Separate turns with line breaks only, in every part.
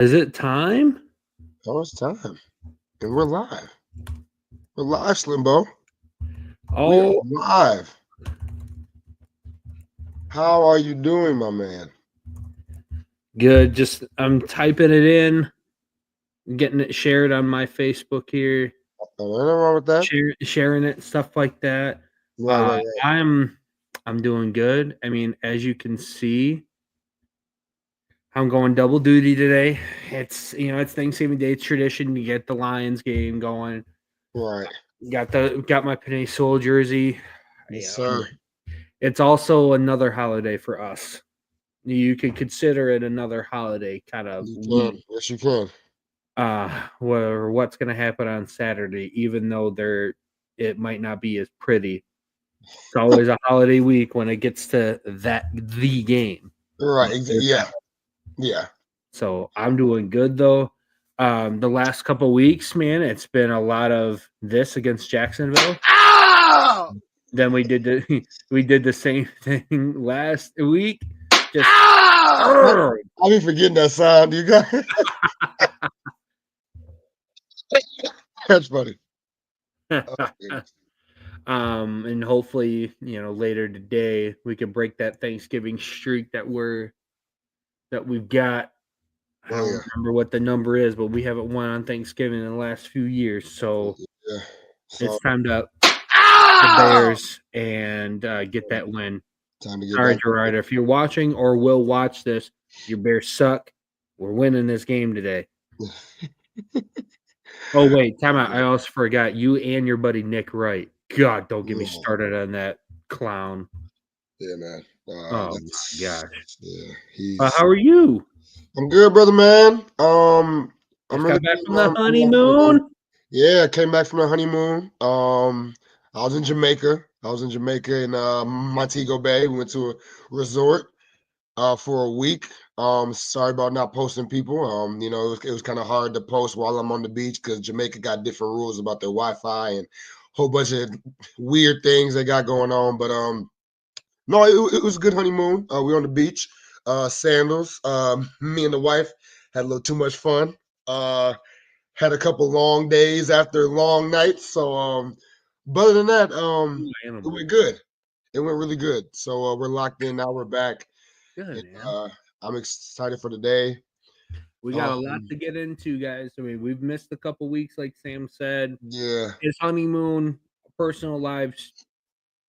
Is it time?
Oh, it's time. And we're live. We're live, Slimbo. We are
Oh,
live. How are you doing, my man?
good. Just I'm typing it in, getting it shared on my Facebook here,
Nothing wrong with that.
sharing it, stuff like that.
Right, right, right.
I'm doing good. I mean, as you can see, I'm going double duty today. It's Thanksgiving Day. It's tradition to get the Lions game going.
Right.
Got my Panay Soul jersey.
Yes,
Yeah,
sir.
it's also another holiday for us. You could consider it another holiday kind of
You
week.
can. Yes, you can.
What's going to happen on Saturday, even though it might not be as pretty. It's always a holiday week when it gets to the game.
Right. Yeah. Yeah.
So I'm doing good though. The last couple weeks, man, it's been a lot of this against Jacksonville.
Ow!
Then we did the same thing last week. Just
Ow! I'll be forgetting that sound. You got That's funny.
And hopefully, later today we can break that Thanksgiving streak that we've got. I don't remember what the number is, but we haven't won on Thanksgiving in the last few years, so
Yeah.
it's time to the Bears and get that win.
Time to get
Sorry,
back.
Gerard, if you're watching or will watch this, your Bears suck. We're winning this game today. Oh wait, time out. I also forgot you and your buddy Nick Wright. God, don't get me started on that clown.
Yeah, man.
Oh my gosh.
Yeah,
how are you?
I'm good, brother, man. I'm
Just
really
got back
good,
from
man.
the honeymoon.
Yeah, I came back from the honeymoon. I was in Jamaica. In Montego Bay. We went to a resort for a week. Sorry about not posting people. It was kind of hard to post while I'm on the beach because Jamaica got different rules about their Wi-Fi and a whole bunch of weird things they got going on. But no, it was a good honeymoon. We were on the beach, sandals. Me and the wife had a little too much fun. Had a couple long days after long nights. So, but other than that, it went good. It went really good. So we're locked in now. We're back.
Good,
And,
man.
I'm excited for the day.
We got a lot to get into, guys. I mean, we've missed a couple weeks, like Sam said.
Yeah.
His honeymoon, personal lives,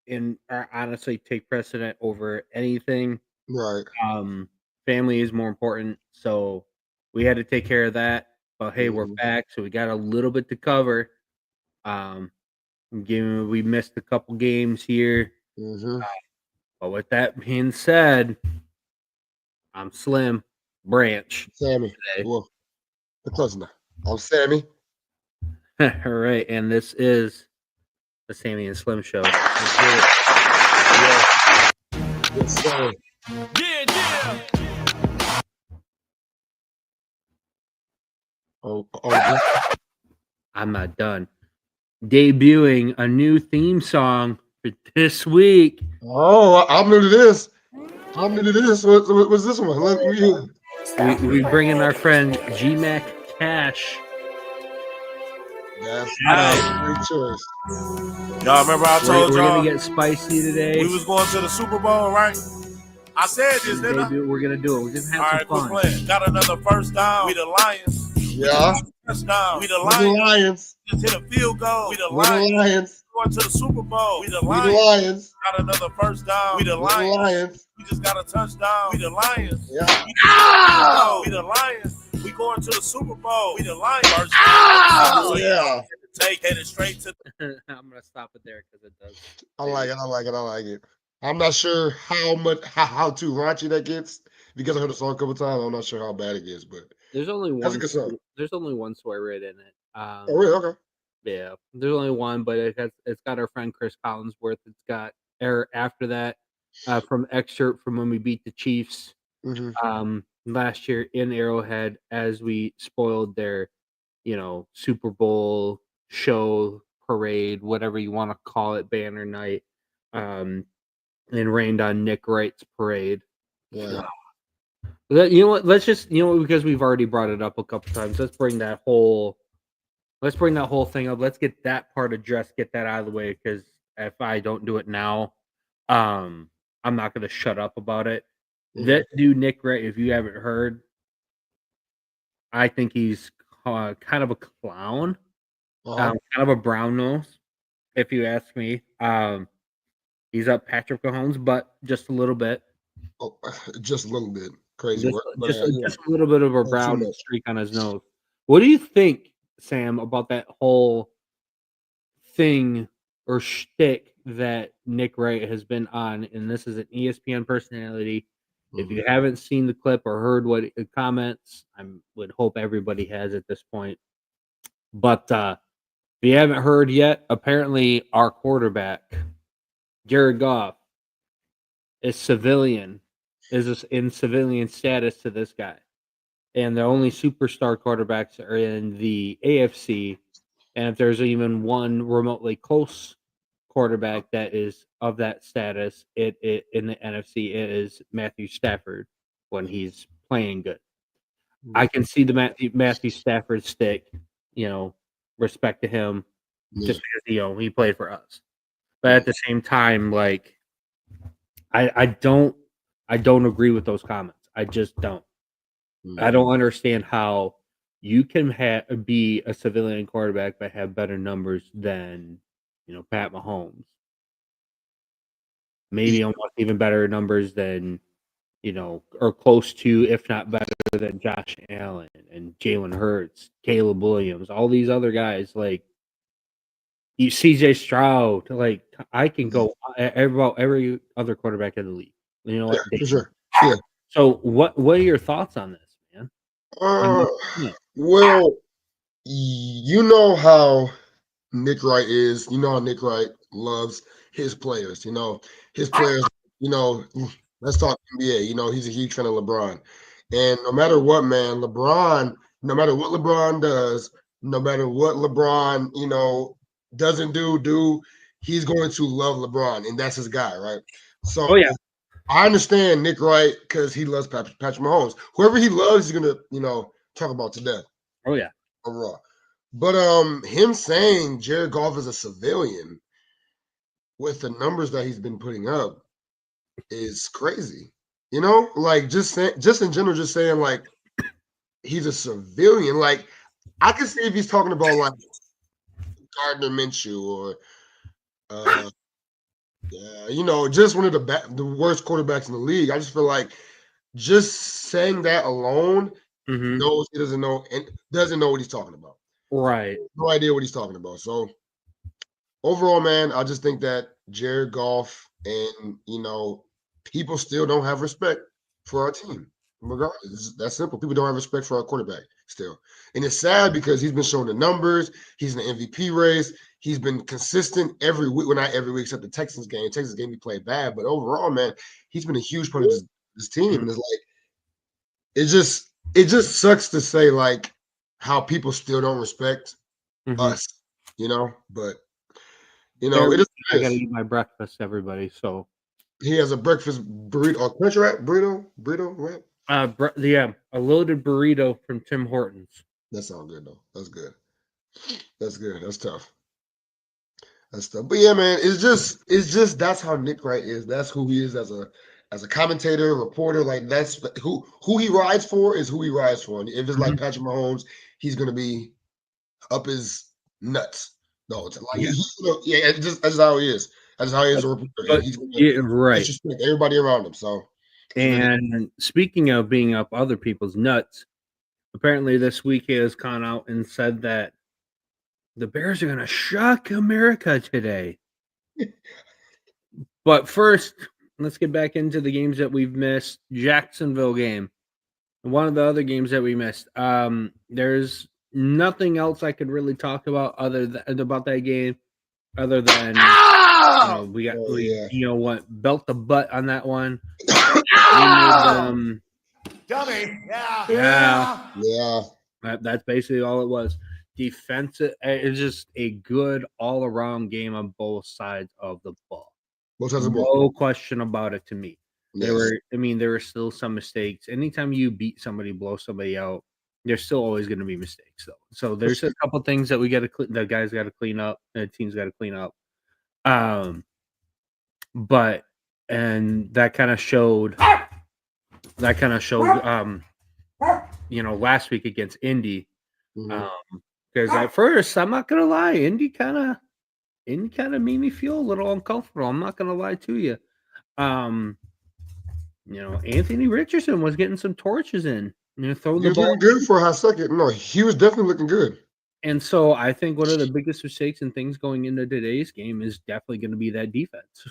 and honestly take precedent over anything.
Right.
Family is more important, so we had to take care of that. But hey, we're back, so we got a little bit to cover. We missed a couple games here. But with that being said, I'm Slim Branch.
Sammie. Well, close enough. I'm Sammie.
All right, and this is the Sammie and Slim Show.
Yes, sir.
Yeah.
Oh,
I'm not done. Debuting a new theme song for this week.
Oh, I'm new to this. What's this one? Let me hear.
We bring in our friend G-Mac Cash.
That's a great choice.
Y'all remember I told
we're
y'all
gonna get spicy today.
we was going to the Super Bowl, right? I said this, didn't I?
We're gonna do it. We're gonna have some fun.
Quit playing. Got another first down. We the Lions.
Yeah.
Touchdown. We the
Lions.
Just hit a field goal. We the
Lions.
Going to the Super Bowl. We the
Lions.
Got another first down. We the
Lions.
We just got a touchdown. We the Lions.
Yeah.
We the Lions. We going to the Super Bowl. We the Lions.
Yeah.
Take headed straight to.
I'm gonna stop it there because it does.
I like it. I'm not sure how too raunchy that gets because I heard the song a couple times. I'm not sure how bad it gets, but
there's only one.
That's a good song.
There's only one swear word in it.
Oh, really? Okay.
Yeah, there's only one, but it's got our friend Chris Collinsworth. It's got after that from excerpt from when we beat the Chiefs last year in Arrowhead as we spoiled their Super Bowl show parade, whatever you want to call it, banner night, and rained on Nick Wright's parade.
Yeah.
You know what? Let's just because we've already brought it up a couple times. Let's bring that whole thing up. Let's get that part addressed. Get that out of the way because if I don't do it now, I'm not going to shut up about it. That dude Nick Wright, if you haven't heard, I think he's kind of a clown, kind of a brown nose, if you ask me. He's up Patrick Mahomes' butt just a little bit.
Oh, just a little bit. Crazy
Just,
work.
just a little bit of a brown streak on his nose. What do you think, Sam, about that whole thing or shtick that Nick Wright has been on? And this is an ESPN personality. If you haven't seen the clip or heard what comments, I would hope everybody has at this point. But if you haven't heard yet, apparently our quarterback, Jared Goff, is in civilian status to this guy. And the only superstar quarterbacks are in the AFC. And if there's even one remotely close quarterback that is of that status, it in the NFC, it is Matthew Stafford when he's playing good. I can see the Matthew Stafford stick, respect to him, just because he played for us. But at the same time, like I don't agree with those comments. I just don't. I don't understand how you can be a civilian quarterback but have better numbers than Pat Mahomes. Maybe almost even better numbers than or close to, if not better than Josh Allen and Jalen Hurts, Caleb Williams, all these other guys like CJ Stroud. Like I can go about every other quarterback in the league. You know what?
Yeah, for sure. Yeah.
So what are your thoughts on this, man?
Well, you know how Nick Wright is. You know how Nick Wright loves his players. His players. Let's talk NBA. He's a huge fan of LeBron, and no matter what, man, no matter what LeBron does, no matter what LeBron, doesn't do, he's going to love LeBron, and that's his guy, right? So, I understand Nick Wright because he loves Patrick Mahomes. Whoever he loves, he's gonna, talk about to death.
Oh yeah,
overall. But him saying Jared Goff is a civilian with the numbers that he's been putting up is crazy. Like just in general, just saying like he's a civilian. Like I can see if he's talking about like Gardner Minshew or just one of the worst quarterbacks in the league. I just feel like just saying that alone knows he doesn't know what he's talking about.
Right.
No idea what he's talking about. So overall, man, I just think that Jared Goff and people still don't have respect for our team. Regardless, it's that simple. People don't have respect for our quarterback still, and it's sad because he's been showing the numbers. He's in the MVP race. He's been consistent every week. Well, not every week except the Texans game. Texans game he played bad, but overall, man, he's been a huge part of this team. And it's like it just sucks to say like how people still don't respect us, But it is.
I gotta eat my breakfast, everybody. So
he has a breakfast burrito, a crunch wrap burrito wrap.
A loaded burrito from Tim Hortons.
That sounds good though. That's good. That's tough. But yeah, man, it's just that's how Nick Wright is. That's who he is as a commentator, reporter. Like that's who he rides for is who he rides for. And if it's like Patrick Mahomes, he's gonna be up his nuts. No, it's like that's how he is. That's how he is a reporter. He's gonna disrespect everybody around him. So.
And speaking of being up other people's nuts, apparently this week he has gone out and said that the Bears are going to shock America today. But first, let's get back into the games that we've missed. Jacksonville game. One of the other games that we missed. There's nothing else I could really talk about about that game other than belt the butt on that one.
Dummy.
Yeah.
That's basically all it was. Defensive. It's just a good all-around game on both sides of the ball.
Both sides of the ball.
No question about it to me. There were still some mistakes. Anytime you beat somebody, blow somebody out, there's still always going to be mistakes, though. So there's a couple things that the guys got to clean up, and the team's got to clean up. But that kind of showed. Last week against Indy. Because at first, I'm not gonna lie, Indy kind of made me feel a little uncomfortable. I'm not gonna lie to you. Anthony Richardson was getting some torches in. Throwing the ball.
Looking good for a hot second. No, he was definitely looking good.
And so I think one of the biggest mistakes and things going into today's game is definitely going to be that defense,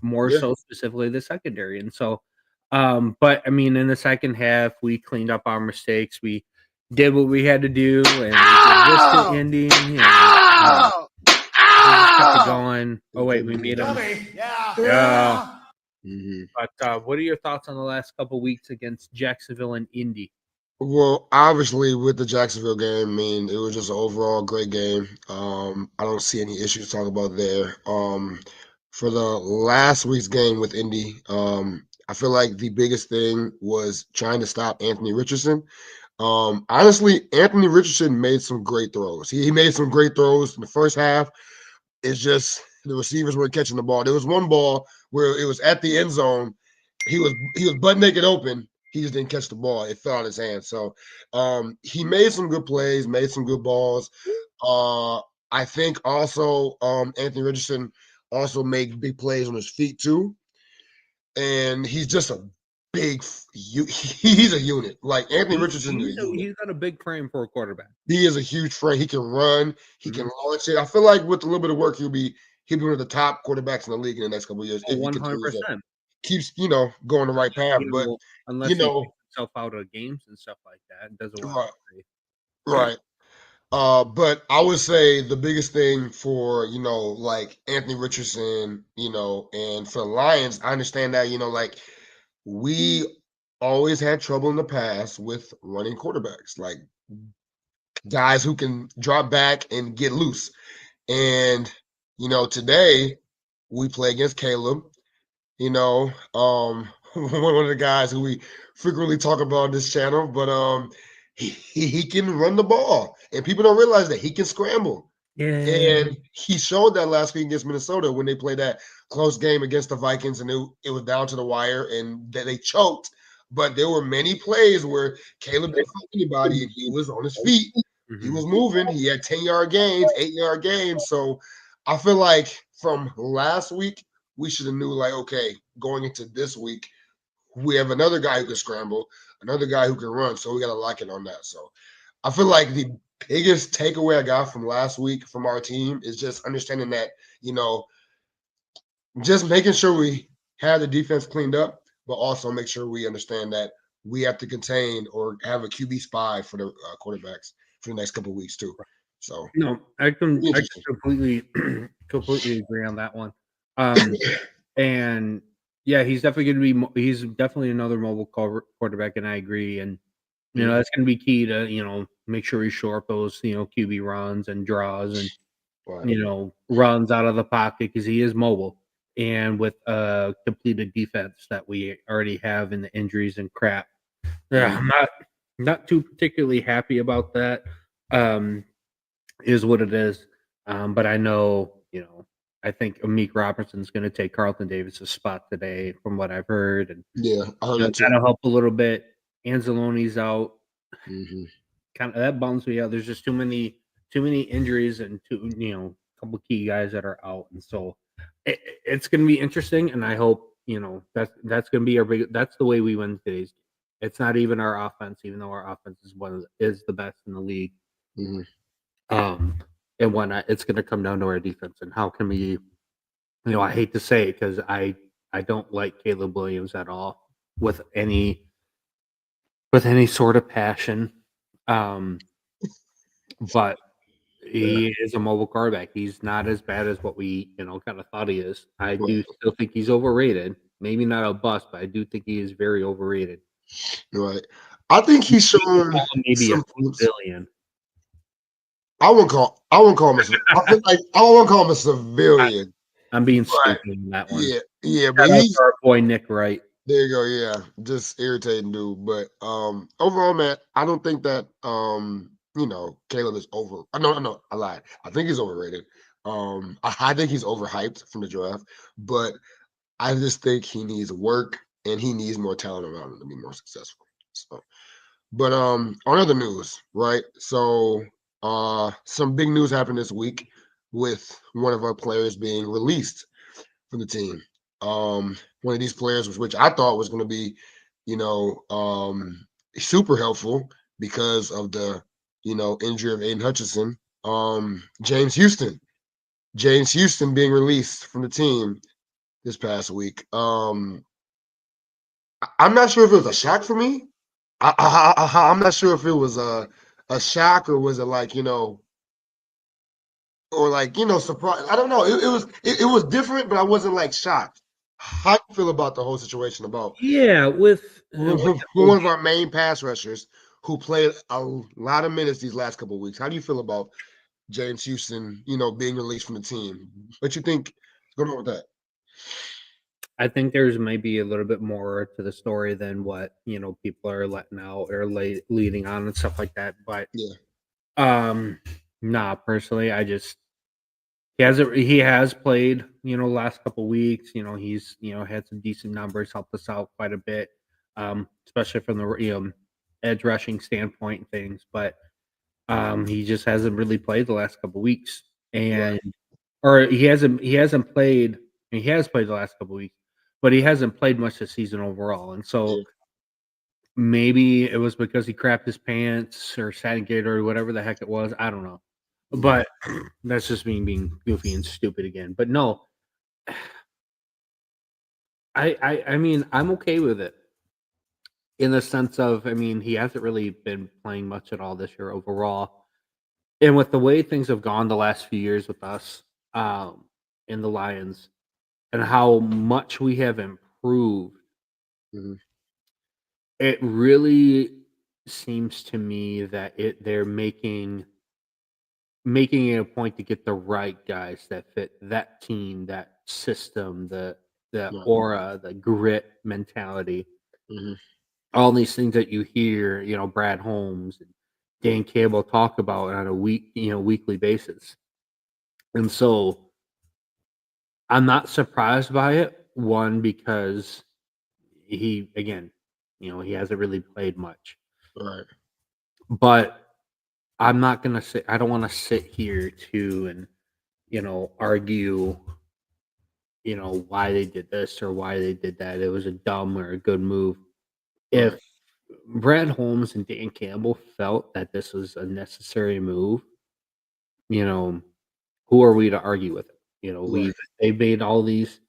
more so specifically the secondary. And so, but I mean, in the second half, we cleaned up our mistakes. We did what we had to do, and we did this to Indy. We kept it going. Oh wait, we made them. Yeah. But what are your thoughts on the last couple weeks against Jacksonville and Indy?
Well, obviously, with the Jacksonville game, I mean, it was just an overall great game. I don't see any issues to talk about there. For the last week's game with Indy, I feel like the biggest thing was trying to stop Anthony Richardson. Honestly, Anthony Richardson made some great throws. He made some great throws in the first half. It's just the receivers weren't catching the ball. There was one ball where it was at the end zone. He was butt naked open. He just didn't catch the ball. It fell out of his hand. So he made some good plays, made some good balls. I think also Anthony Richardson also made big plays on his feet too. And he's just a big he's a unit. Like Anthony Richardson is a unit.
He's got a big frame for a quarterback.
He is a huge frame. He can run. He can launch it. I feel like with a little bit of work, he'll be one of the top quarterbacks in the league in the next couple of years. If
100%.
Keeps going the right path, but
unless he takes himself out of games and stuff like that, it doesn't work.
Right. But I would say the biggest thing for like Anthony Richardson, and for the Lions, I understand that like we always had trouble in the past with running quarterbacks, like guys who can drop back and get loose. And today we play against Caleb. One of the guys who we frequently talk about on this channel, but he can run the ball, and people don't realize that he can scramble.
Yeah.
And he showed that last week against Minnesota when they played that close game against the Vikings, and it was down to the wire, and they choked. But there were many plays where Caleb didn't fight anybody, and he was on his feet. He was moving. He had 10-yard gains, 8-yard gains. So I feel like from last week, we should have knew, like, okay, going into this week, we have another guy who can scramble, another guy who can run, so we got to lock it on that. So I feel like the biggest takeaway I got from last week from our team is just understanding that, just making sure we have the defense cleaned up, but also make sure we understand that we have to contain or have a QB spy for the quarterbacks for the next couple of weeks too. So
no, I can completely agree on that one. And yeah, he's definitely another mobile quarterback, and I agree. And that's going to be key to make sure we shore up those QB runs and draws and runs out of the pocket, because he is mobile, and with a completed defense that we already have in the injuries and crap. Yeah, I'm not too particularly happy about that. Is what it is. But I know I think Amik Robertson's going to take Carlton Davis' spot today, from what I've heard, and
I heard
that'll help a little bit. Anzalone's out. Kind of that bums me out. There's just too many injuries and a couple key guys that are out, and so it's going to be interesting. And I hope that's going to be our big. That's the way we win today's game. It's not even our offense, even though our offense is the best in the league. And whatnot, it's going to come down to our defense, and how can we, I hate to say it, because I don't like Caleb Williams at all with any sort of passion. But he is a mobile quarterback. He's not as bad as what we, kind of thought he is. I do still think he's overrated. Maybe not a bust, but I do think he is very overrated.
Right. I think he's shown
maybe a billion.
I won't call him I won't call him a civilian.
I'm being stupid in that one.
Yeah, but
he's our boy Nick Wright.
There you go. Yeah, just irritating dude. But overall, man, I don't think that Caleb is over. No, I lied. I think he's overrated. I think he's overhyped from the draft, but I just think he needs work and he needs more talent around him to be more successful. So, but on other news, right? So, some big news happened this week with one of our players being released from the team. One of these players, which I thought was going to be, you know, super helpful because of the, injury of Aiden Hutchinson. James Houston, being released from the team this past week. I'm not sure if it was a shock for me. I'm not sure if it was a shock or was it like or like surprise. I don't know. It was different, but I wasn't like shocked. How do you feel about the whole situation about
Yeah, with
one of our main pass rushers who played a lot of minutes these last couple of weeks? How do you feel about James Houston, being released from the team? What you think is going on with that?
I think there's maybe a little bit more to the story than what people are letting out or leading on and stuff like that. But
Yeah,
nah, personally, I just he has played last couple weeks. He's had some decent numbers, helped us out quite a bit, especially from the edge rushing standpoint and things. But he just hasn't really played the last couple weeks,
right.
and or he hasn't played. He has played the last couple weeks, but he hasn't played much this season overall. And so
Yeah,
maybe it was because he crapped his pants or sat in Gator or whatever the heck it was. I don't know,
mhm,
but that's just me being goofy and stupid again. But no, I mean I'm okay with it in the sense of he hasn't really been playing much at all this year overall. And with the way things have gone the last few years with us, in the Lions, and how much we have improved,
mhm,
it really seems to me that they're making it a point to get the right guys that fit that team, that system, the
right,
aura, the grit mentality,
mhm,
all these things that you hear, Brad Holmes and Dan Campbell talk about on a weekly basis. And so I'm not surprised by it. One, because he again, he hasn't really played much.
right,
But I'm not gonna sit. I don't want to sit here too and argue why they did this or why they did that. It was a dumb or a good move.
right,
If Brad Holmes and Dan Campbell felt that this was a necessary move, you know, who are we to argue with it?
right,
They've made all these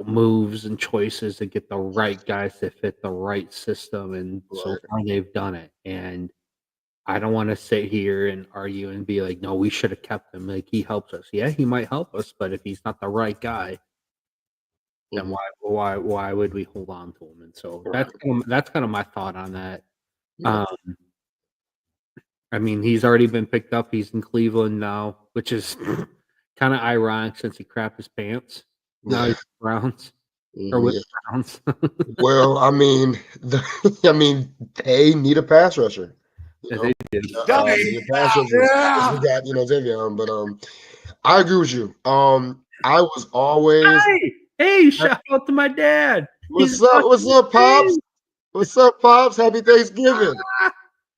moves and choices to get the right guys to fit the right system, and so
right,
far they've done it. And I don't want to sit here and argue and be like, no, we should have kept him. Like he helps us. Yeah, he might help us, but if he's not the right guy, then
mhm,
why would we hold on to him? And so
right,
that's kind of my thought on that.
yeah,
Um, he's already been picked up. He's in Cleveland now, which is kind of ironic since he crapped his pants. Now
yeah,
he's with the Browns or
mhm,
with
yeah.
the Browns.
Well, I mean, they need a pass rusher.
Yeah, they did.
They need a pass
Yeah,
rusher. Since we
yeah.
got Xavier on, but I agree with you. I was always
Hey, shout out to my dad. He's
what's up? What's
watching
up,
the
pops?
game.
What's up, pops? Happy Thanksgiving.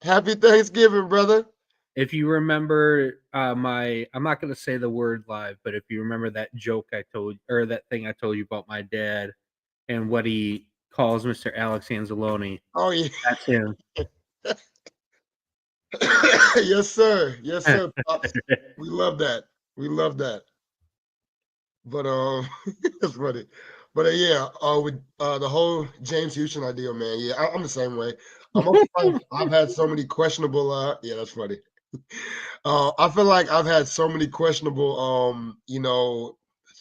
Happy Thanksgiving, brother.
If you remember I'm not gonna say the word live, but if you remember that joke I told or that thing I told you about my dad and what he calls Mr. Alex Anzalone,
Oh yeah,
that's him.
yes sir, pops. We love that. We love that. But it's funny. But yeah, with the whole James Houston idea, man. Yeah, I'm the same way. I've had so many questionable. Yeah, that's funny. I feel like I've had so many questionable,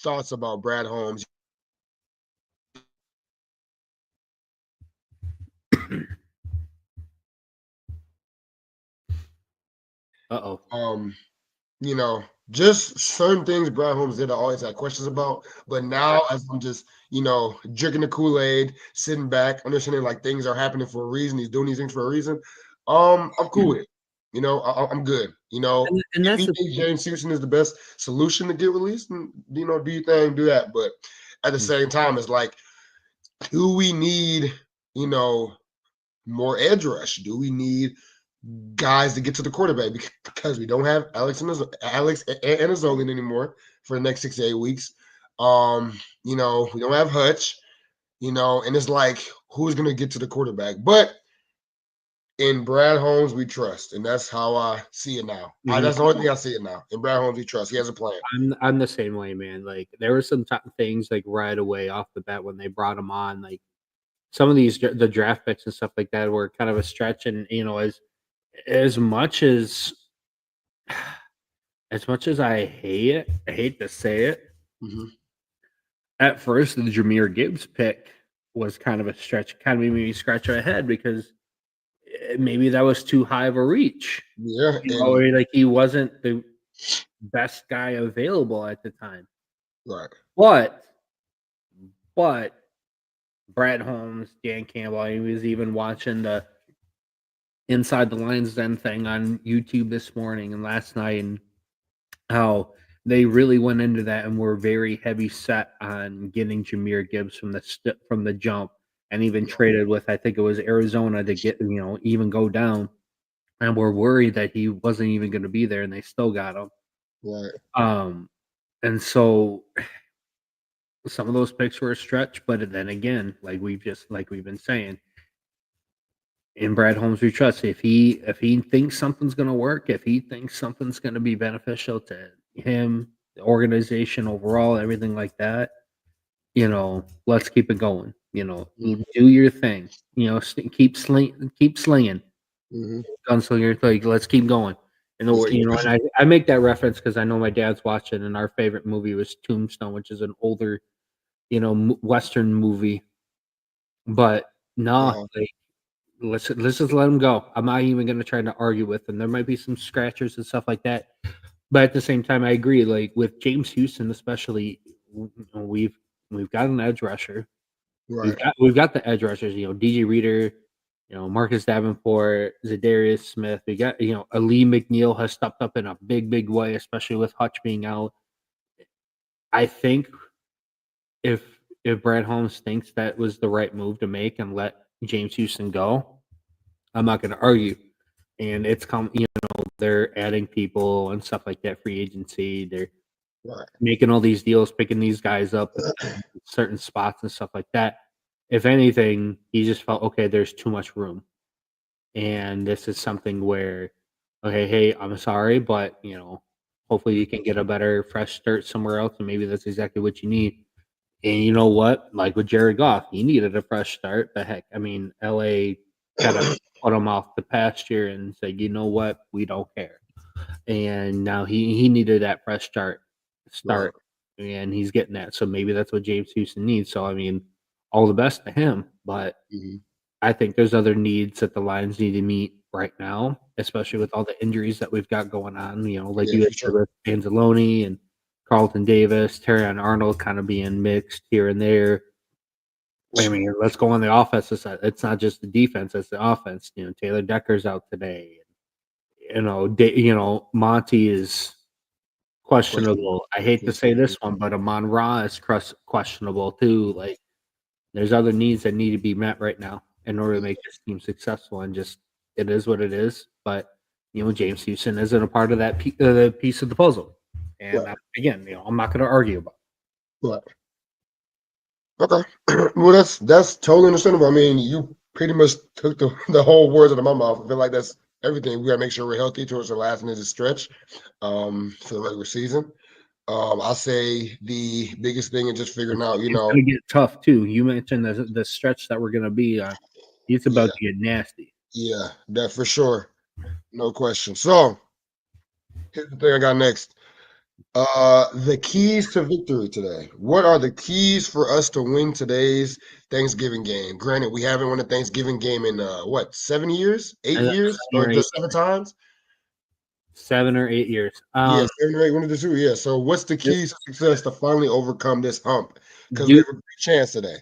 thoughts about Brad Holmes.
Uh-oh.
Um, you know, just certain things Brad Holmes did I always had questions about. But now as I'm just, drinking the Kool-Aid, sitting back, understanding like things are happening for a reason, he's doing these things for a reason. I'm cool with it. I'm good.
And
If
that's
he
the
thinks James Houston is the best solution to get released, and do your thing, do that. But at the same time, it's like, do we need, more edge rush? Do we need guys to get to the quarterback because we don't have Alex Anzalone anymore for the next 6 to 8 weeks? We don't have Hutch, and it's like, who's gonna get to the quarterback? But in Brad Holmes, we trust, and that's how I see it now. That's the only thing I see it now. In Brad Holmes, we trust. He has a plan.
I'm the same way, man. Like there were some things like right away off the bat when they brought him on, like some of the draft picks and stuff like that were kind of a stretch, and as much as I hate to say it, at first the Jahmyr Gibbs pick was kind of a stretch, kind of made me scratch my head because maybe that was too high of a reach.
Yeah,
or like he wasn't the best guy available at the time.
right.
But Brad Holmes, Dan Campbell, he was even watching the Inside the Lines Den thing on YouTube this morning and last night, and how they really went into that and were very heavy set on getting Jahmyr Gibbs from the jump, and even traded with, I think it was Arizona, to get even go down, and we're worried that he wasn't even going to be there, and they still got him.
Right.
And so some of those picks were a stretch, but then again, like we've been saying, in Brad Holmes we trust. If he thinks something's going to work, if he thinks something's going to be beneficial to him, the organization overall, everything like that, let's keep it going. Do your thing. Keep slinging. Gunslinger, like let's keep going. And I make that reference because I know my dad's watching, and our favorite movie was Tombstone, which is an older, Western movie. But no, like let's just let him go. I'm not even going to try to argue with him. There might be some scratchers and stuff like that, but at the same time, I agree. Like with James Houston, especially, we've got an edge rusher.
Right.
We've got the edge rushers. DJ Reader, Marcus Davenport, Zadarius Smith. We got Ali McNeil has stepped up in a big way, especially with Hutch being out. I think if Brad Holmes thinks that was the right move to make and let James Houston go, I'm not going to argue. And it's they're adding people and stuff like that, free agency. They're making all these deals, picking these guys up in certain spots and stuff like that. If anything, he just felt, okay, there's too much room. And this is something where, okay, hey, I'm sorry, but, hopefully you can get a better fresh start somewhere else, and maybe that's exactly what you need. And you know what? Like with Jared Goff, he needed a fresh start. But heck, I mean, LA kind of put him off the pasture and said, you know what? We don't care. And now he needed that fresh start, and he's getting that. So maybe that's what James Houston needs. So I mean, all the best to him. But I think there's other needs that the Lions need to meet right now, especially with all the injuries that we've got going on. Like you had said with Anzalone and Carlton Davis, Terrion Arnold kind of being mixed here and there. I mean, let's go on the offensive side. It's not just the defense; it's the offense. Taylor Decker's out today. Monty is questionable. I hate to say this one, but Amon Ra is questionable too. Like, there's other needs that need to be met right now in order to make this team successful. And just it is what it is. But James Houston isn't a part of that piece of the puzzle. And again, I'm not going to argue about it.
Right. Okay. Well, that's totally understandable. I mean, you pretty much took the whole words out of my mouth. I feel like that's everything. We got to make sure we're healthy towards the last minute of the stretch for the regular season. I'll say the biggest thing is just figuring out,
It's going to get tough too. You mentioned the stretch that we're going to be on. It's about to get nasty.
Yeah, that for sure. No question. So here's the thing I got next. The keys to victory today. What are the keys for us to win today's Thanksgiving game? Granted, we haven't won a Thanksgiving game in 7 years, 8 years, or just 7 times?
7 or 8 years.
Yeah, 7 or 8, one of the two. Yeah. So what's the keys to success to finally overcome this hump? Because we have a great chance today.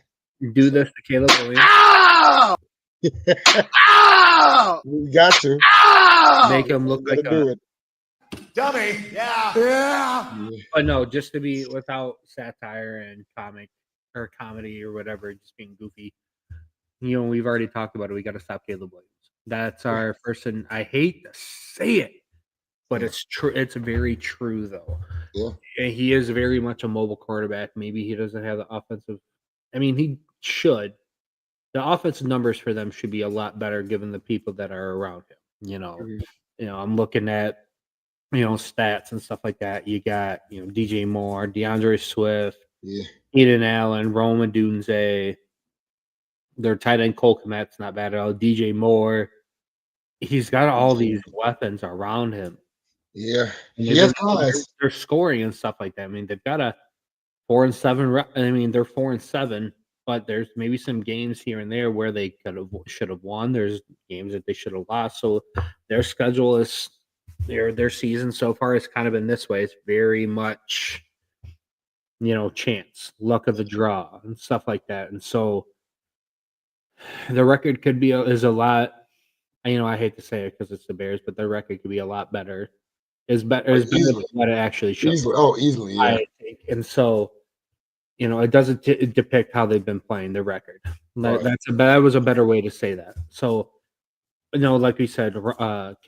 Do this to Caleb Williams.
Ow! Ow!
We got to
Make him look like
do it.
Dummy. Yeah.
But no, just to be without satire and comedy or whatever, just being goofy. You know, we've already talked about it. We got to stop Caleb Williams. That's our first, and I hate to say it, but it's true. It's very true, though.
Yeah.
And he is very much a mobile quarterback. Maybe he doesn't have the offensive. I mean, he should. The offensive numbers for them should be a lot better given the people that are around him. You know, I'm looking at stats and stuff like that. You got DJ Moore, DeAndre Swift, Eden Allen, Roma Dunze. Their tight end Cole Kmet's not bad at all. DJ Moore, he's got all these weapons around him.
Yeah,
they're scoring and stuff like that. I mean, they've got a 4-7. I mean, they're 4-7, but there's maybe some games here and there where they should have won. There's games that they should have lost. So their schedule is their season so far has kind of been this way. It's very much chance, luck of the draw, and stuff like that. And so the record could be is a lot. I hate to say it because it's the Bears, but their record could be a lot better. Is better than what it actually shows.
Easily, yeah.
I think. And so, it doesn't depict how they've been playing their record. That was a better way to say that. So, like we said,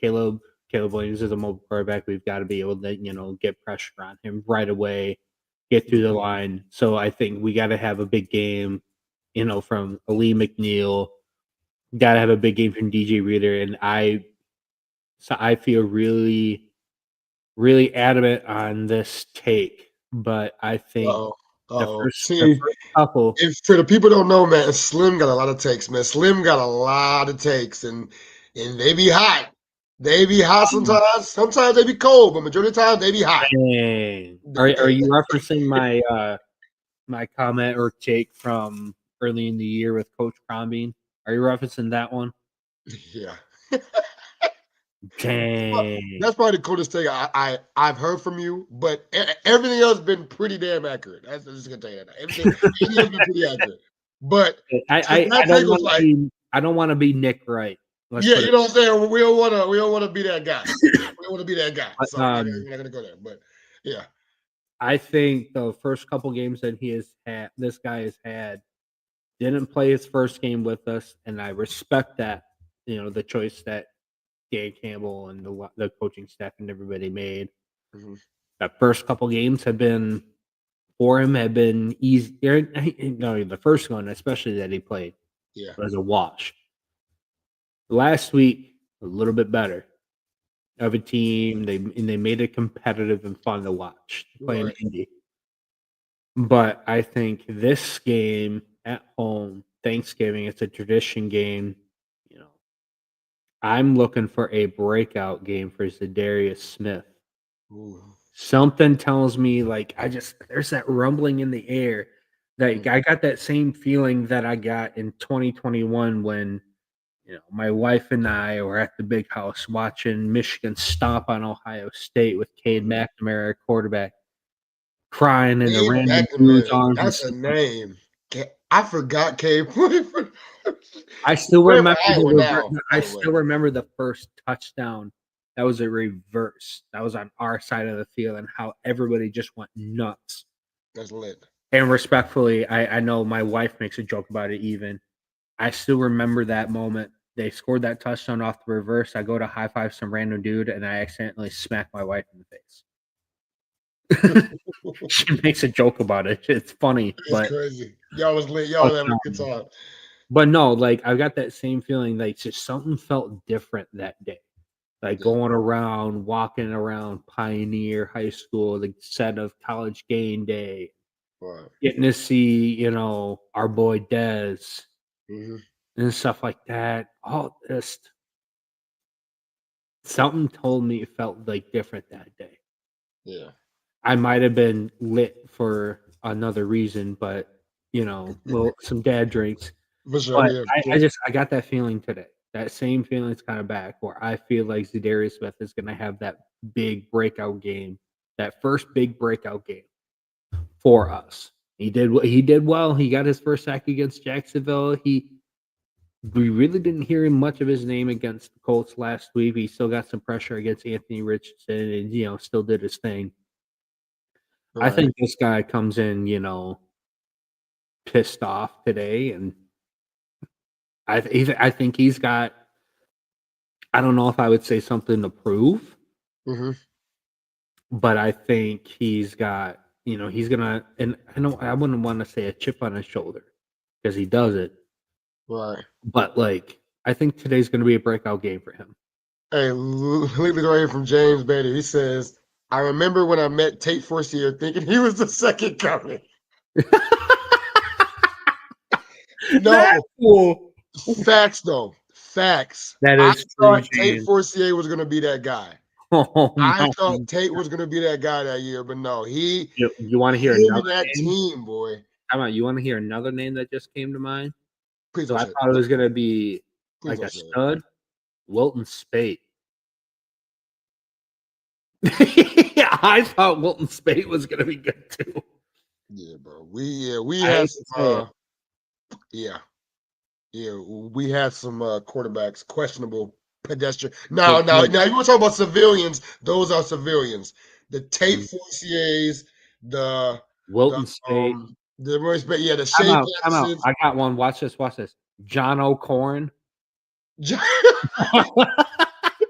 Caleb Williams is a mobile quarterback. We've got to be able to, get pressure on him right away, get through the line. So I think we got to have a big game, from Ali McNeil. Got to have a big game from DJ Reader, and I feel really, really adamant on this take. But I think the first couple.
If for the people don't know, man, Slim got a lot of takes, man. Slim got a lot of takes, and they be hot. They be hot sometimes. Sometimes they be cold, but majority of the time they be hot.
Dang. Are you referencing my comment or take from early in the year with Coach Crombie? Are you referencing that one?
Yeah.
Dang.
That's probably the coolest thing I've heard from you, but everything else has been pretty damn accurate. I'm just gonna tell you that. Everything else has been pretty accurate. But
I don't want to be Nick Wright.
Yeah, you know what I'm saying? We don't want to be that guy. We don't want to be that guy. So we're not gonna go there. But yeah.
I think the first couple games that this guy has had, didn't play his first game with us, and I respect that. The choice that Dan Campbell and the coaching staff and everybody made. Mm-hmm. That first couple games have been easy. The first one, especially that he played, was a wash. Last week, a little bit better of a team. They made it competitive and fun to watch playing Indy. But I think this game at home, Thanksgiving, it's a tradition game. I'm looking for a breakout game for Zadarius Smith. Ooh. Something tells me there's that rumbling in the air. That I got that same feeling that I got in 2021 when my wife and I were at the big house watching Michigan stomp on Ohio State with Cade McNamara quarterback, crying in the random dude's arms.
That's a name. I forgot Cade.
I still remember. I still remember the first touchdown. That was a reverse. That was on our side of the field, and how everybody just went nuts.
That's lit.
And respectfully, I know my wife makes a joke about it. Even I still remember that moment. They scored that touchdown off the reverse. I go to high five some random dude, and I accidentally smack my wife in the face. She makes a joke about it. It's funny. It's
crazy. Y'all was lit. Y'all having a good time.
But no, I got that same feeling. Just something felt different that day. Going around, walking around Pioneer High School, the set of College Game Day, getting to see our boy Dez and stuff like that. All just something told me it felt different that day.
Yeah.
I might have been lit for another reason, but some dad drinks.
For sure,
but I got that feeling today. that same feeling's kind of back where I feel like Zadarius Smith is going to have that big breakout game, that first big breakout game for us. He did well. He got his first sack against Jacksonville. We really didn't hear much of his name against the Colts last week. He still got some pressure against Anthony Richardson and, still did his thing. Right. I think this guy comes in, pissed off today, and I think he's got, I don't know if I would say something to prove, but I think he's got, he's going to, and I wouldn't want to say a chip on his shoulder because he does it.
Right.
But, I think today's going to be a breakout game for him.
Hey, leave it right here from James Bader. He says, I remember when I met Tate Forcier thinking he was the second coming. No. Cool. Facts, though. Facts.
That is
I thought Tate Forcier was going to be that guy. I thought Tate was going to be that guy that year, but no. You
want to hear another
that
name?
Team, boy.
How about you want to hear another name that just came to mind?
Please
so I thought it was going to be a stud. Wilton Spate. Yeah, I thought Wilton Spate was going to be good too.
Yeah, bro. We had some, we had some quarterbacks, questionable pedestrian. Now, you want to talk about civilians? Those are civilians. The Tate Forciers, the
Wilton Spate,
the Shea Pattersons.
I got one. Watch this. John O'Corn.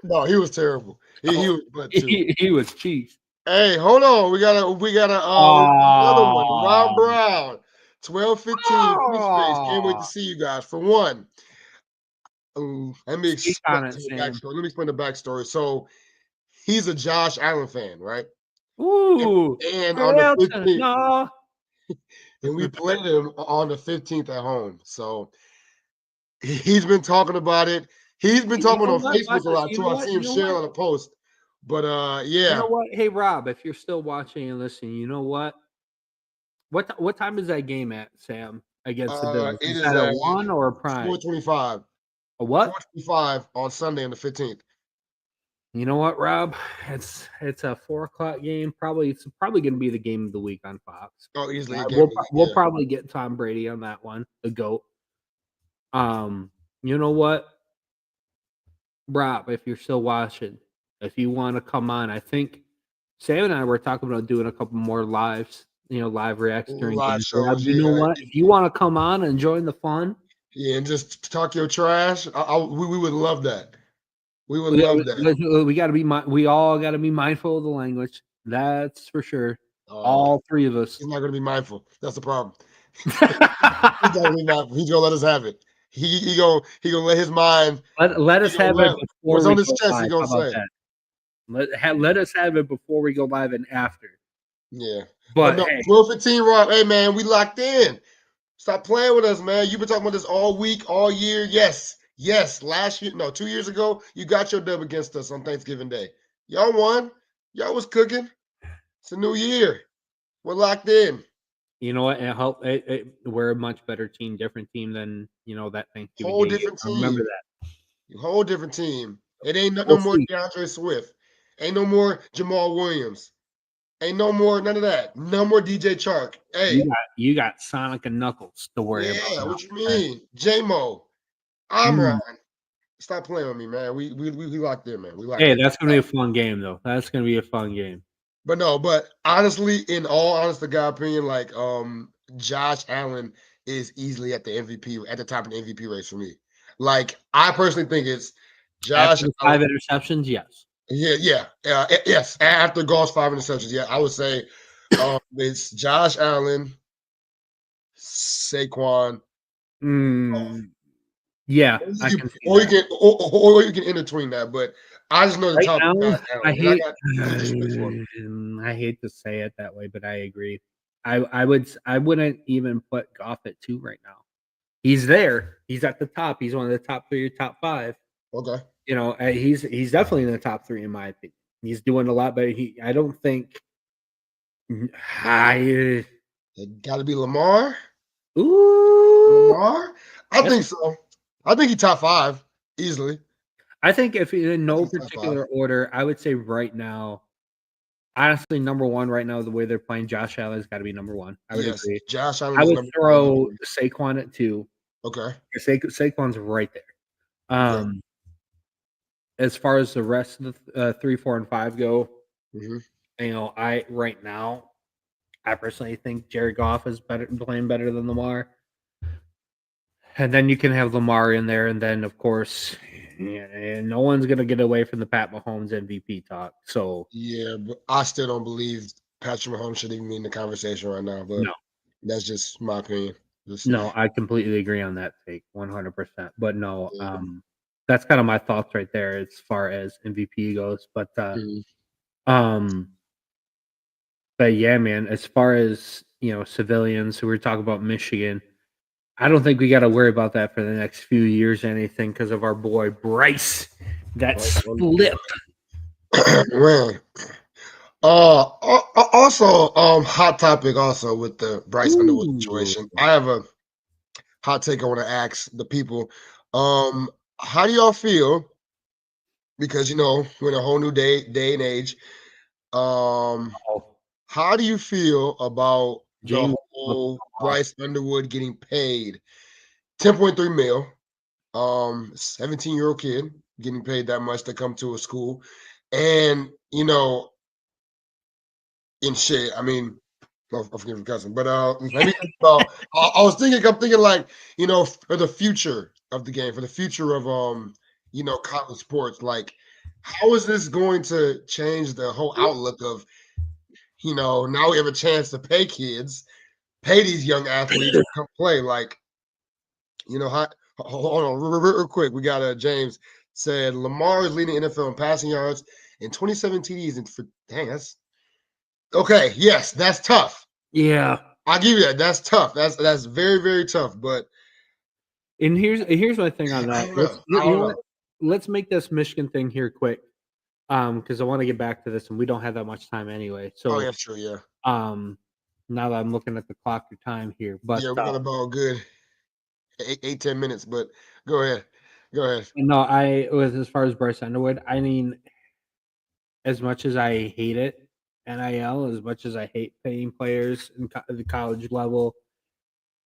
No, he was terrible.
He was cheap.
Hey, hold on. We got another one. Rob Brown, 12-15. Can't wait to see you guys. For one, let me explain the backstory. So he's a Josh Allen fan, right?
Ooh,
and on the 15th, and we played him on the 15th at home. So he's been talking about it. He's been talking on Facebook a lot too. I see him share on a post. But yeah.
You know what? Hey Rob, if you're still watching and listening, you know what? What time is that game at, Sam? Against the Bills?
It is
at a 1 or a prime?
4:25.
A what?
4:25 on Sunday on the 15th.
You know what, Rob? It's a 4:00 game. It's probably going to be the game of the week on Fox.
Oh, easily.
We'll probably get Tom Brady on that one, the GOAT. You know what, Rob? If you're still watching, if you want to come on, I think Sam and I were talking about doing a couple more lives, live reacts during games.
Shows,
you know what? If you want to come on and join the fun,
and just talk your trash, we would love that. We would love that.
We got to be. We all got to be mindful of the language. That's for sure. All three of us.
He's not going to be mindful. That's the problem. He's not going to be mindful. He's going to let us have it. He gonna let his mind.
Let us have it.
What's on his chest? He gonna say.
Let us have it before we go live and after.
Yeah,
but
no, 12-15, Rob. Hey man, we locked in. Stop playing with us, man. You've been talking about this all week, all year. Yes. Last year, 2 years ago, you got your dub against us on Thanksgiving Day. Y'all won. Y'all was cooking. It's a new year. We're locked in.
You know what? We're a much better team, different team than that Thanksgiving.
Whole different team.
Remember that.
Whole different team. It ain't no more DeAndre Swift. Ain't no more Jamal Williams. Ain't no more none of that. No more DJ Chark. Hey,
you got Sonic and Knuckles to worry about.
Yeah, what you mean? J-Mo. Amron. Stop playing with me, man. We locked in, man.
That's gonna be a fun game, though. That's gonna be a fun game.
But honestly, in all honest to God opinion, like Josh Allen is easily at the top of the MVP race for me. Like I personally think it's Josh.
After 5 interceptions, yes.
Yes. After Goff's 5 interceptions, yeah, I would say it's Josh Allen, Saquon.
Yeah,
you can in between that, but I just know the top.
I hate to say it that way, but I agree. I wouldn't even put Goff at 2 right now. He's there. He's at the top. He's one of the top 3 or top 5.
Okay.
He's definitely in the top 3 in my opinion. He's doing a lot better. I don't think.
It got to be Lamar.
Ooh,
Lamar. I think so. I think he's top 5 Easily.
I think if in no
Top
particular
5.
order, I would say right now, honestly, number one right now, the way they're playing, Josh Allen's got to be number one. I would
Yes,
agree.
Josh Allen
I
is
would
number one.
throw Saquon at 2.
Okay.
Saquon's right there.
Okay.
As far as the rest of the 3, 4, and 5 go,
Mhm.
I right now, I personally think Jared Goff is playing better than Lamar. And then you can have Lamar in there, and then of course, no one's gonna get away from the Pat Mahomes MVP talk. So
Yeah, but I still don't believe Patrick Mahomes should even be in the conversation right now. But
no,
that's just my opinion. Just,
no, I completely agree on that take, 100%. But no,
yeah.
that's kind of my thoughts right there as far as MVP goes.
Mhm.
Um, but yeah, man, as far as civilians who were talking about Michigan, I don't think we got to worry about that for the next few years or anything because of our boy Bryce. That
Bryce
slip.
Man. Also, hot topic also with the Bryce Underwood
Ooh.
situation. I have a hot take I want to ask the people. How do y'all feel? Because we're in a whole new day and age. Um,
Oh,
how do you feel about the
James.
whole Bryce Underwood getting paid 10.3 mil? 17-year-old kid getting paid that much to come to a school, and in shit. I mean, I forget for cussing, but let me think about. I'm thinking like for the future of the game, for the future of college sports. Like, how is this going to change the whole outlook of now we have a chance to pay kids, pay these young athletes to come play. Like, how, hold on real quick. We got James said Lamar is leading NFL in passing yards and 27 TDs, and that's okay. Yes, that's tough.
Yeah.
I'll give you that. That's tough. That's very, very tough. But
And here's my thing on
I
that.
don't know. I don't know.
Let's make this Michigan thing here quick. Because I want to get back to this, and we don't have that much time anyway.
Oh
So,
yeah, sure, yeah.
now that I'm looking at the clock or time here, but
Yeah, we got about a good 10 minutes. But go ahead. Go ahead.
no, as far as Bryce Underwood, I mean, as much as I hate it, NIL, as much as I hate paying players in the college level,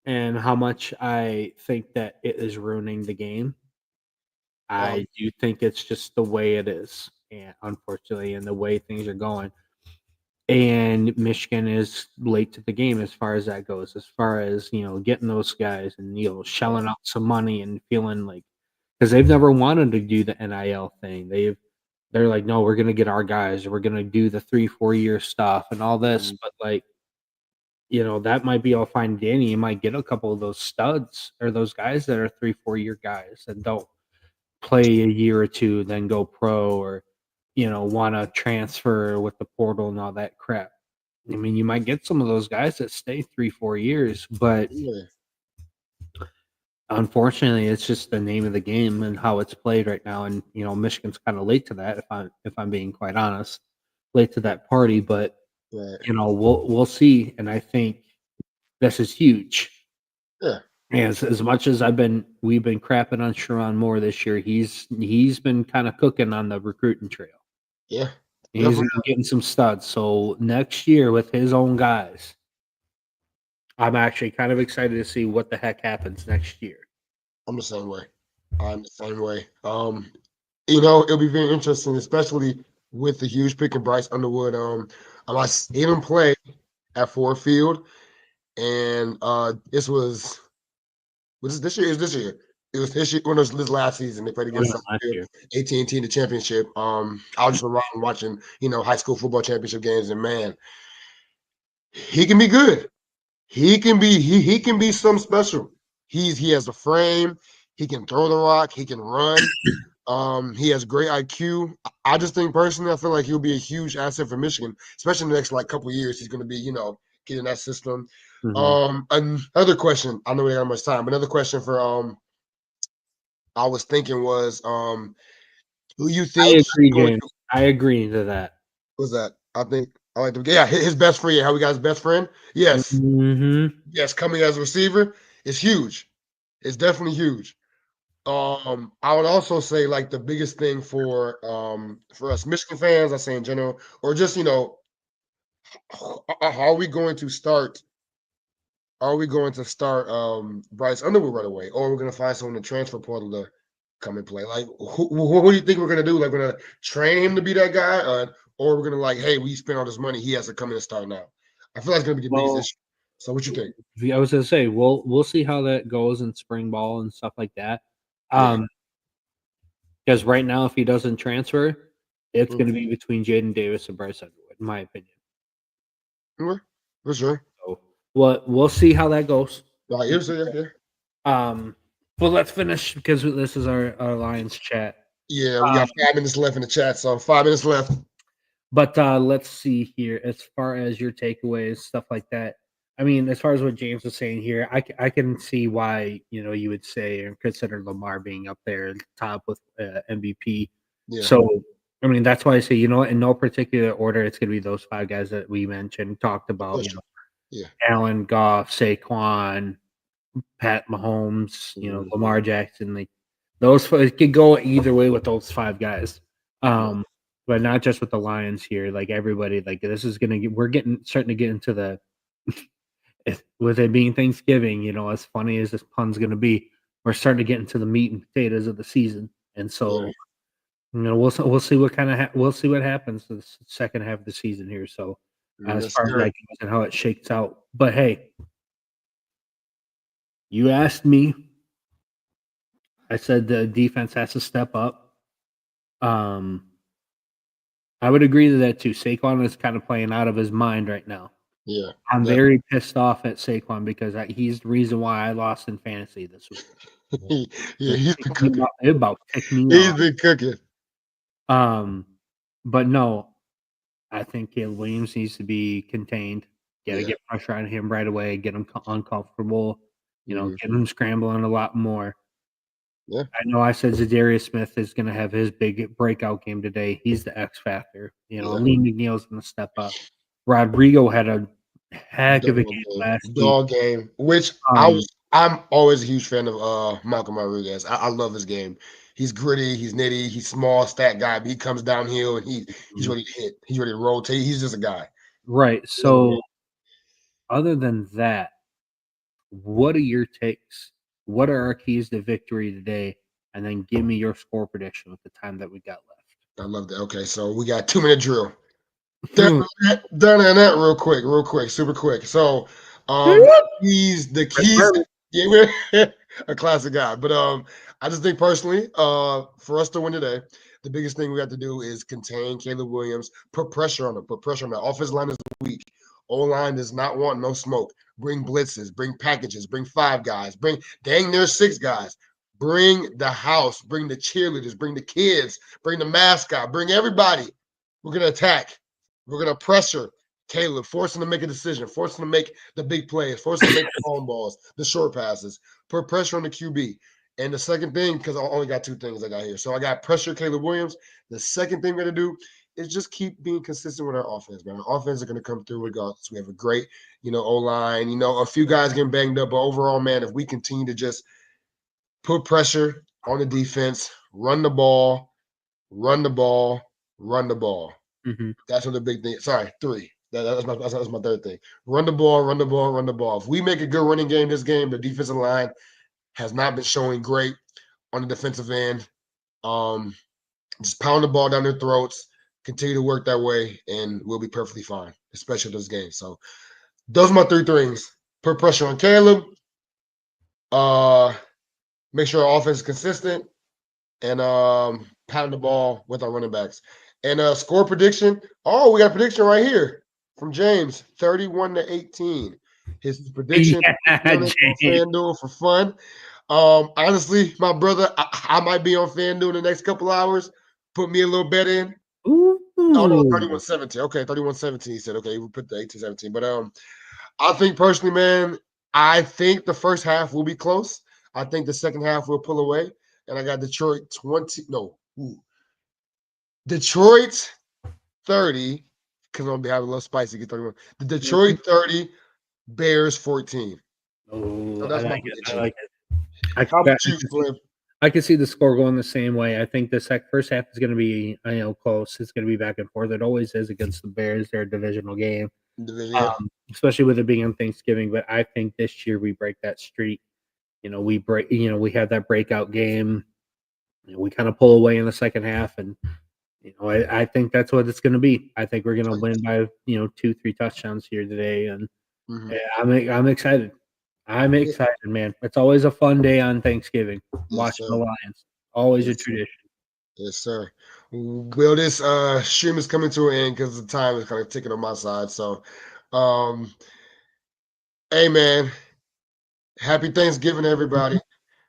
and how much I think that it is ruining the game. I do think it's just the way it is, and unfortunately, and the way things are going. And Michigan is late to the game as far as that goes, as far as getting those guys and shelling out some money and feeling like because they've never wanted to do the NIL thing. They're like, no, we're gonna get our guys, we're gonna do the 3-4 year stuff and all this, but like that might be all fine and dandy. You might get a couple of those studs or those guys that are 3-4 year guys and don't play a year or two, then go pro or want to transfer with the portal and all that crap. I mean, you might get some of those guys that stay 3-4 years, but
Yeah.
unfortunately, it's just the name of the game and how it's played right now. And Michigan's kind of late to that. If I'm being quite honest, late to that party. But
Right.
we'll see. And I think this is huge.
Yeah.
As much as we've been crapping on Sharon Moore this year, he's been kind of cooking on the recruiting trail.
Yeah.
He's been getting some studs. So next year with his own guys, I'm actually kind of excited to see what the heck happens next year.
I'm the same way. I'm the same way. It'll be very interesting, especially with the huge pick of Bryce Underwood. I seen him play at Ford Field, and this was this year? It was this year. It was this year. When it was this last season, they played against AT&T in the championship. I was just around watching, high school football championship games, and man, he can be good. He can be he can be something special. He has a frame. He can throw the rock. He can run. He has great IQ. I just think personally, I feel like he'll be a huge asset for Michigan, especially in the next couple of years. He's going to be, getting that system. Another question. I know we don't have much time, but another question for I was thinking was who you think?
I agree, James. I agree to that.
What's that? I think I like the his best friend. Yeah, how we got his best friend? Yes, yes. Coming as a receiver is huge. It's definitely huge. I would also say like the biggest thing for us Michigan fans, I say in general, or just how are we going to start? Are we going to start Bryce Underwood right away, or we're going to find someone in the transfer portal to come and play? Like, what do you think we're going to do? Like, we're going to train him to be that guy, or we're going to like, hey, we spent all this money, he has to come in and start now. I feel like it's going to be the biggest issue. So, what you think?
I was gonna say we'll see how that goes in spring ball and stuff like that. Because right now, if he doesn't transfer, it's going to be between Jaden Davis and Bryce Underwood, in my opinion.
For sure.
So we'll see how that goes.
Yeah.
But let's finish because this is our Lions chat.
Yeah, we got 5 minutes left in the chat, so 5 minutes left.
But let's see here. As far as your takeaways, stuff like that. I mean, as far as what James was saying here, I can see why you would say or consider Lamar being up there at the top with MVP.
Yeah.
So I mean, that's why I say in no particular order, it's going to be those 5 guys that we mentioned, talked about. Allen, Goff, Saquon, Pat Mahomes, Lamar Jackson. Like those, it could go either way with those 5 guys. But not just with the Lions here. Like everybody, like this is gonna get. We're starting to get into the. With it being Thanksgiving, as funny as this pun's gonna be, we're starting to get into the meat and potatoes of the season, and so we'll see what we'll see what happens the second half of the season here. So as far as that goes and how it shakes out, but hey, you asked me. I said the defense has to step up. I would agree to that too. Saquon is kind of playing out of his mind right now.
Yeah.
I'm very pissed off at Saquon because he's the reason why I lost in fantasy this week.
He's been cooking.
About ticked me
He's
off.
been cooking.
But no, I think Caleb Williams needs to be contained. Got to get pressure on him right away, get him uncomfortable, get him scrambling a lot more.
Yeah.
I know I said Zadarius Smith is going to have his big breakout game today. He's the X factor. Lee McNeil's going to step up. Rodrigo had a heck of a game last week.
Dog game, which I'm always a huge fan of Malcolm Rodriguez. I love his game. He's gritty, he's nitty, he's small, stat guy, but he comes downhill and he's ready to hit. He's ready to rotate. He's just a guy.
Right. So other than that, what are your takes? What are our keys to victory today? And then give me your score prediction with the time that we got left.
I love that. Okay, so we got 2-minute drill. Done that real quick, super quick. So the keys, a classic guy. But I just think personally, for us to win today, the biggest thing we have to do is contain Caleb Williams, put pressure on him, The offensive line is weak. O-line does not want no smoke. Bring blitzes, bring packages, bring 5 guys, bring dang near 6 guys. Bring the house, bring the cheerleaders, bring the kids, bring the mascot, bring everybody. We're gonna attack. We're going to pressure Caleb, force him to make a decision, force him to make the big plays, force him to make the long balls, the short passes, put pressure on the QB. And the second thing, because I only got 2 things I got here. So I got pressure Caleb Williams. The second thing we're going to do is just keep being consistent with our offense, man. Our offense is going to come through regardless. We have a great, O-line, a few guys getting banged up. But overall, man, if we continue to just put pressure on the defense, run the ball.
Mm-hmm.
That's what the big thing. Sorry, 3. That's my third thing. Run the ball. If we make a good running game this game, the defensive line has not been showing great on the defensive end. Just pound the ball down their throats, continue to work that way, and we'll be perfectly fine, especially this game. So those are my 3 things. Put pressure on Caleb. Make sure our offense is consistent, and pound the ball with our running backs. And score prediction. Oh, we got a prediction right here from James, 31-18. His prediction on FanDuel for fun. Honestly, my brother, I might be on FanDuel in the next couple hours. Put me a little bet in.
Ooh.
Oh no, 31-17. Okay, 31-17. He said, okay, we'll put the 18-17. But I think personally, man, I think the first half will be close. I think the second half will pull away. And I got Detroit 30, because I'm going to have a little spicy. Get 31. The Detroit 30, Bears 14.
Oh,
So that's
I
my
like
prediction.
it.
How about you, Slim?
I can see the score going the same way. I think the first half is going to be, close. It's going to be back and forth. It always is against the Bears. They're a divisional game, especially with it being on Thanksgiving. But I think this year we break that streak. We have that breakout game. We kind of pull away in the second half, and I think that's what it's going to be. I think we're going to win by 2-3 touchdowns here today, and I'm excited. I'm excited, man. It's always a fun day on Thanksgiving watching the Lions. Always a tradition.
Yes, sir. Well, this stream is coming to an end because the time is kind of ticking on my side. So, hey, man, happy Thanksgiving, everybody.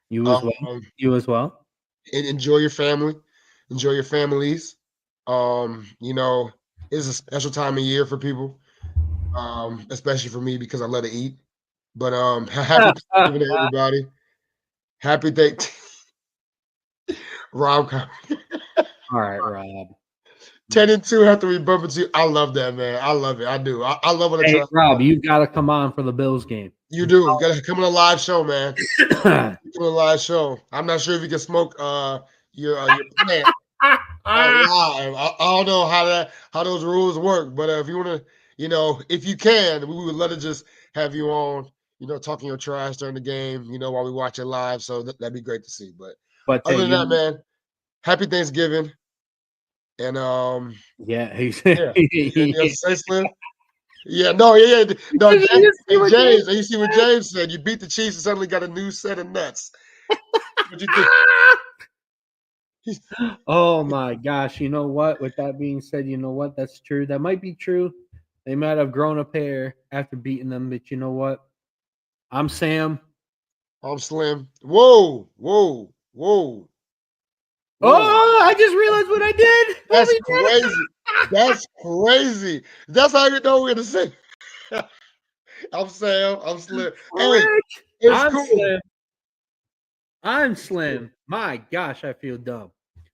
You as well. You as well.
And enjoy your family. Enjoy your families. It's a special time of year for people, especially for me because I love to eat. But happy Thanksgiving to everybody. Happy Thanksgiving. Rob.
All right, Rob.
10-2 after we bump into you. I love that, man. I love it. I do. I love when
Hey, Rob, you've got to come on for the Bills game.
You do. You got to come on a live show, man. Come on a live show. I'm not sure if you can smoke your plant live. I don't know how those rules work, but if you want to, if you can, we would love to just have you on, talking your trash during the game, while we watch it live. So that'd be great to see. But other than that, man, happy Thanksgiving. And say Slim? No, James. You see what James said? You beat the Chiefs and suddenly got a new set of nuts. What you think?
Oh my gosh! You know what? With that being said, you know what? That's true. That might be true. They might have grown a pair after beating them, but you know what? I'm Sam.
I'm Slim. Whoa.
Oh, I just realized what I did.
That's crazy. That's crazy. That's how you know we're the same. I'm Sam. I'm Slim. Hey, it's cool.
Slim. I'm Slim. My gosh, I feel dumb.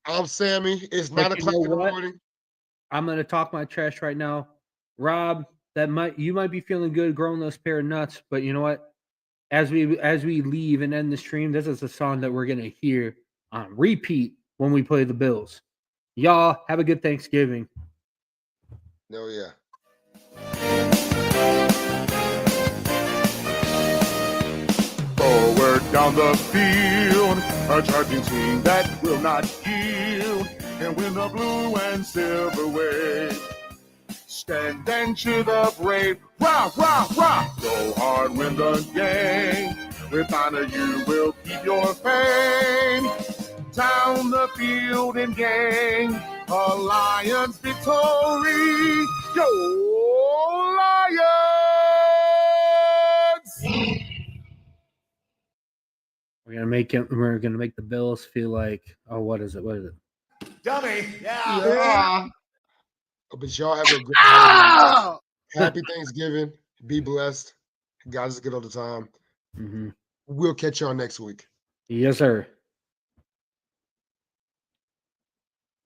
I'm Sammie. It's 9 o'clock in the morning.
I'm gonna talk my trash right now. Rob, you might be feeling good growing those pair of nuts, but you know what? As we leave and end the stream, this is a song that we're gonna hear on repeat when we play the Bills. Y'all have a good Thanksgiving.
Oh, yeah.
Forward down the field, a charging team that will not yield, and win the blue and silver wave. Stand and cheer the brave, rah, rah, rah. Go hard, win the game. With honor you will keep your fame. Down the field and gang, a Lions victory. Go Lions!
We're gonna make the Bills feel like, oh, what is it?
Dummy,
yeah. But y'all have a great holiday. Happy Thanksgiving. Be blessed. God is good all the time.
Mm-hmm.
We'll catch y'all next week.
Yes, sir.